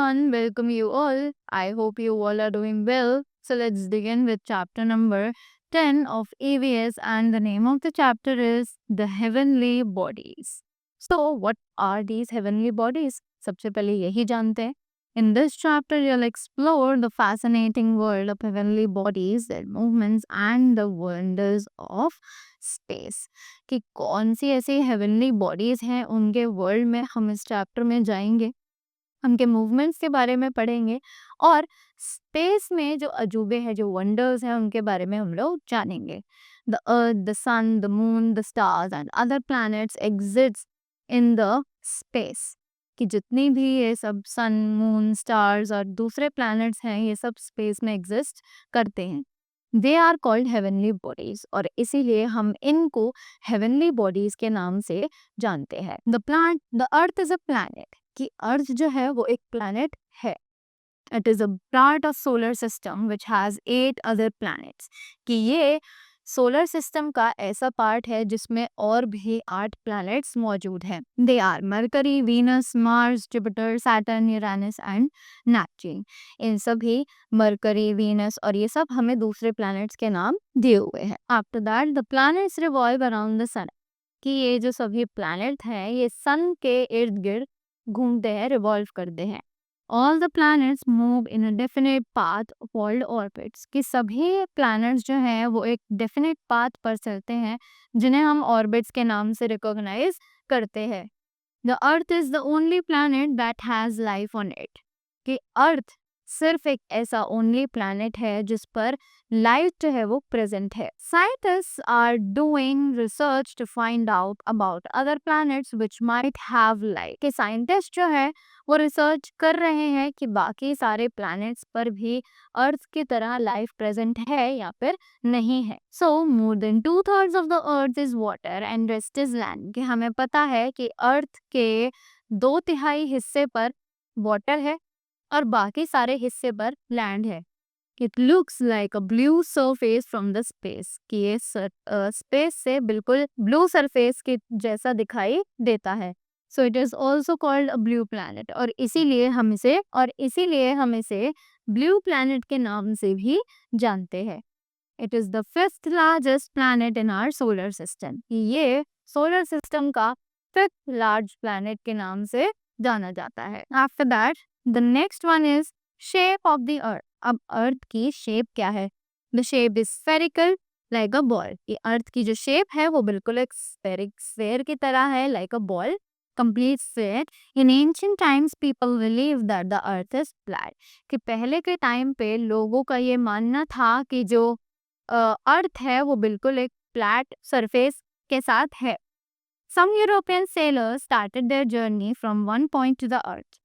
everyone, welcome you all. I hope you all are doing well. So let's begin with chapter number 10 of EVS, and the name of the chapter is The Heavenly Bodies. So what are these heavenly bodies? सबसे पहले यही जानते हैं. In this chapter, you'll explore the fascinating world of heavenly bodies, their movements and the wonders of space. कि कौन सी ऐसी heavenly bodies हैं, उनके वर्ल्ड में हम इस चैप्टर में जाएंगे, उनके मूवमेंट्स के बारे में पढ़ेंगे और स्पेस में जो अजूबे हैं, जो वंडर्स हैं, उनके बारे में हम लोग जानेंगे. The earth, the sun, the moon, the stars and other planets exist in the space. कि जितनी भी ये सब सन, मून, स्टार्स और दूसरे प्लैनेट्स हैं, ये सब स्पेस में एग्जिस्ट करते हैं. They are called heavenly bodies, और इसीलिए हम इनको हेवनली बॉडीज के नाम से जानते हैं. The earth is a planet, कि अर्थ जो है वो एक प्लैनेट है. It is a part of solar system which has 8 other planets. कि ये सोलर सिस्टम का ऐसा पार्ट है जिसमें और भी 8 प्लैनेट्स मौजूद हैं. They are Mercury, Venus, Mars, Jupiter, Saturn, Uranus and Neptune. इन सभी मरकरी, वीनस और ये सब हमें दूसरे प्लैनेट्स के नाम दिए हुए हैं. After that the planets revolve around the sun. कि ये जो सभी प्लैनेट हैं, ये सन के इर्द गिर्द घूमते हैं, रिवॉल्व करते हैं. All the planets move in a definite path called orbits. कि सभी प्लैनेट्स जो हैं वो एक डेफिनेट पाथ पर चलते हैं, जिन्हें हम ऑर्बिट्स के नाम से रिकॉग्नाइज करते हैं. The earth is the only planet that has life on it. कि अर्थ सिर्फ एक ऐसा ओनली प्लैनेट है जिस पर लाइफ जो है वो प्रेजेंट है. Scientists are doing research to find out about other planets which might have life. कि साइंटिस्ट जो है वो रिसर्च कर रहे हैं कि बाकी सारे प्लैनेट्स पर भी अर्थ की तरह लाइफ प्रेजेंट है या फिर नहीं है. So more than 2/3 of the earth is water and rest is land. कि हमें पता है कि अर्थ के 2/3 हिस्से पर वाटर है और बाकी सारे हिस्से पर लैंड है. It looks like a blue surface from the space. कि ये स्पेस से बिल्कुल ब्लू सरफेस के जैसा दिखाई देता है. So it is also called a blue planet, और इसीलिए हम इसे ब्लू प्लैनेट के नाम से भी जानते हैं. It is the 5th largest planet in our solar system. ये सोलर सिस्टम का 5th लार्ज प्लैनेट के नाम से जाना जाता है. After that the next one is shape of the अर्थ. अब अर्थ की शेप क्या है? The shape is spherical like a ball. ये अर्थ की जो शेप है वो बिल्कुल एक स्फेयर की तरह है, like a ball, complete sphere. In ancient times people believed that the earth is flat. कि पहले के टाइम पे लोगों का ये मानना था कि जो अर्थ है वो बिल्कुल एक फ्लैट सरफेस के साथ है. Some European sailors started their journey from one point to the earth.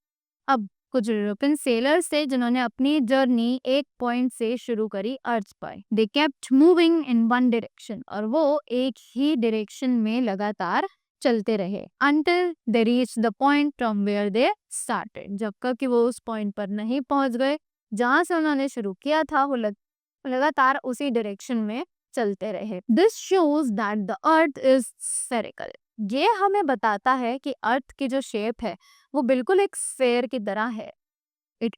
अब कुछ यूरोपियन सेलर्स थे जिन्होंने अपनी जर्नी एक पॉइंट से शुरू करी अर्थ पर. They kept moving in one direction, और वो एक ही डायरेक्शन में लगातार चलते रहे until they reached the point from where they started. जब तक कि वो उस पॉइंट पर नहीं पहुंच गए जहां से उन्होंने शुरू किया था, वो लगातार उसी डायरेक्शन में चलते रहे. This shows that the earth is spherical. ये हमें बताता है कि अर्थ की जो शेप है वो बिल्कुल एक स्फेयर की तरह है.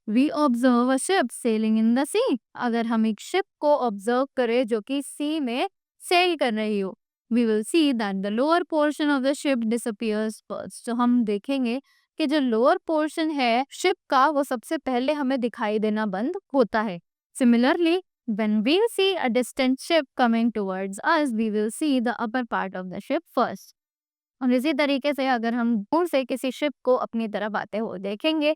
We observe a ship sailing in the sea. अगर हम एक शिप को ऑब्जर्व करें जो कि सी में सेल कर रही हो, we will see that the lower portion of the ship disappears first. तो हम देखेंगे कि जो लोअर पोर्शन है शिप का वो सबसे पहले हमें दिखाई देना बंद होता है. Similarly, when we see a distant ship coming towards us, we will see the upper part of the ship first. और इसी तरीके से अगर हम दूर से किसी शिप को अपनी तरफ आते हुए देखेंगे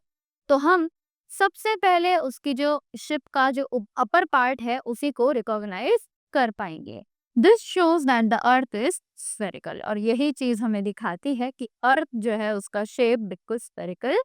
तो हम सबसे पहले उसकी जो शिप का जो अपर पार्ट है उसी को रिकॉग्नाइज कर पाएंगे. This shows that the earth is spherical. और यही चीज हमें दिखाती है कि अर्थ जो है उसका शेप बिल्कुल स्फेरिकल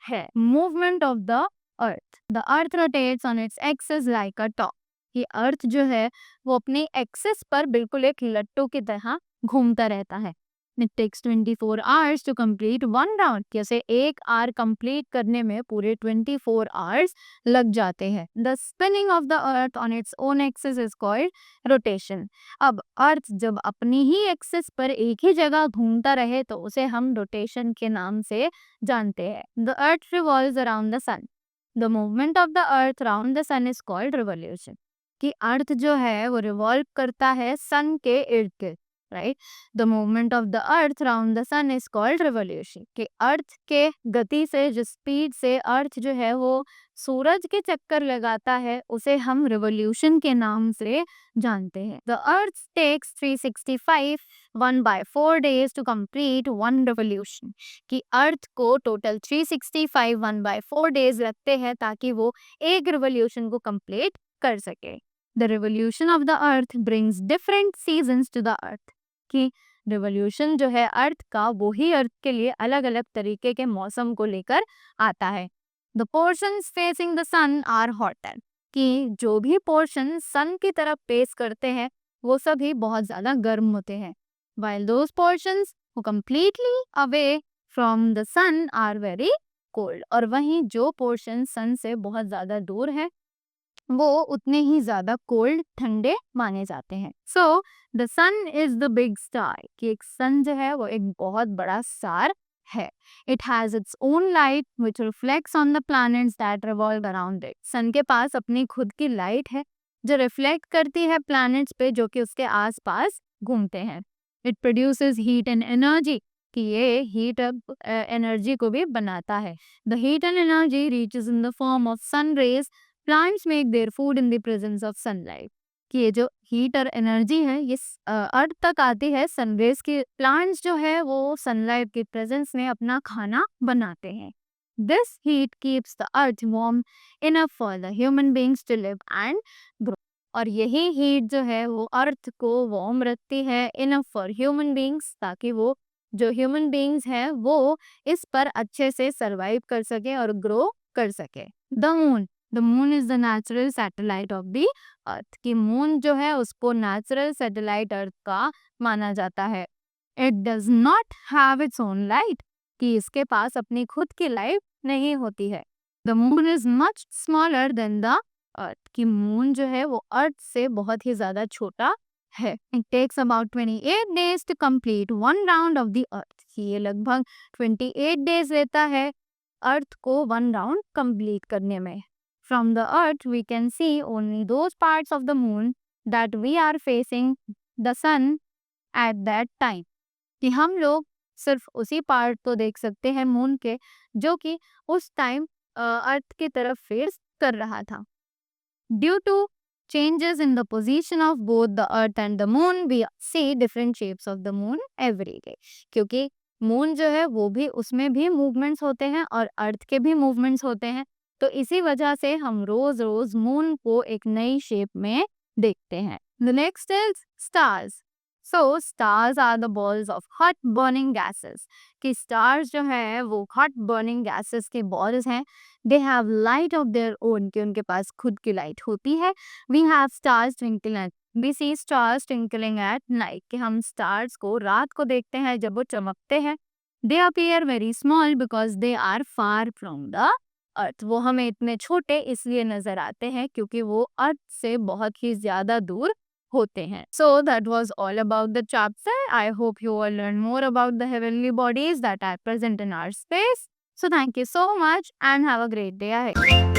है. Movement of the earth rotates on its axis like a top. ये अर्थ जो है वो अपने एक्सिस पर बिल्कुल एक लट्टू की तरह घूमता रहता है. It takes 24 hours to complete one round. जैसे एक आर कंप्लीट करने में पूरे 24 hours लग जाते हैं. The spinning of the earth on its own axis is called rotation. अब अर्थ जब अपनी ही एक्सिस पर एक ही जगह घूमता रहे तो उसे हम रोटेशन के नाम से जानते हैं. The earth revolves around the sun. The movement of the earth round the sun is called revolution, कि अर्थ जो है वो रिवॉल्व करता है सन के इर्द गिर्द, right. The movement of the earth round the sun is called revolution, कि अर्थ के गति से, जिस स्पीड से अर्थ जो है वो सूरज के चक्कर लगाता है, उसे हम रिवॉल्यूशन के नाम से जानते हैं। The earth takes 365 1/4 days to complete one revolution, कि अर्थ को टोटल 365 1/4 days लगते हैं ताकि वो एक रिवॉल्यूशन को कंप्लीट कर सके। The revolution of the earth brings different seasons to the earth, कि रिवॉल्यूशन जो है अर्थ का, वो ही अर्थ के लिए अलग अलग तरीके के मौसम को लेकर आता है। The portions facing the sun are hotter, कि जो भी पोर्शन सन की तरफ फेस करते हैं वो सभी बहुत ज्यादा गर्म होते हैं, while those portions who completely away from the sun are very cold, और वहीं जो पोर्शन सन से बहुत ज्यादा दूर है वो उतने ही ज्यादा कोल्ड, ठंडे माने जाते हैं। So the sun is the big star, कि एक सन जो है वो एक बहुत बड़ा स्टार है। It has its own light which reflects on the planets that revolve around it, sun के पास अपनी खुद की लाइट है जो रिफ्लेक्ट करती है प्लैनेट्स पे जो कि उसके आसपास घूमते हैं। It produces heat and energy, कि ये हीट एनर्जी को भी बनाता है। The heat and energy reaches in the form of sun rays, plants make their food in the presence of sunlight, कि ये जो हीट और एनर्जी है ये अर्थ तक आती है सनरेज के, प्लांट्स जो है वो सनलाइट के प्रेजेंस में अपना खाना बनाते हैं। This heat keeps the earth warm enough for the human beings to live and grow, और यही हीट जो है वो अर्थ को वार्म रखती है इनफ फॉर ह्यूमन बीइंग्स, ताकि वो जो ह्यूमन बीइंग्स हैं वो इस पर अच्छे से सरवाइव कर सके और ग्रो कर सके। The moon is the natural satellite of the अर्थ, की मून जो है उसको नेचुरल सैटेलाइट अर्थ का माना जाता है। It does not have it's own light, कि इसके पास अपनी खुद की लाइट नहीं होती है। The moon is much smaller than the earth, की मून जो है वो अर्थ से बहुत ही ज्यादा छोटा है। It takes about 28 days to complete one round of the earth, ये लगभग 28 days लेता है अर्थ को वन राउंड कंप्लीट करने में। From the earth we can see only those parts of the moon that we are facing the sun at that time, कि हम लोग सिर्फ उसी पार्ट को देख सकते हैं मून के जो कि उस टाइम अर्थ की तरफ फेस कर रहा था। Due to changes in the position of both the earth and the moon, we see different shapes of the moon every day, क्योंकि मून जो है वो भी, उसमें भी मूवमेंट्स होते हैं और अर्थ के भी मूवमेंट्स होते हैं, तो इसी वजह से हम रोज रोज मून को एक नई शेप में देखते हैं। The next is stars. So stars are the balls of hot burning gases, कि स्टार्स जो है वो हॉट बर्निंग गैसेस के बॉल्स हैं। They have light of their own, कि उनके पास खुद की लाइट होती है। We have stars twinkling, we see stars twinkling at night, कि हम स्टार्स को रात को देखते हैं जब वो चमकते हैं। They appear very small because they are far from the earth, वो हमें इतने छोटे इसलिए नजर आते हैं क्योंकि वो अर्थ से बहुत ही ज्यादा दूर होते हैं। So that was all about the chapter. I hope you all learn more about the heavenly bodies that are present in our space. So thank you so much and have a great day ahead.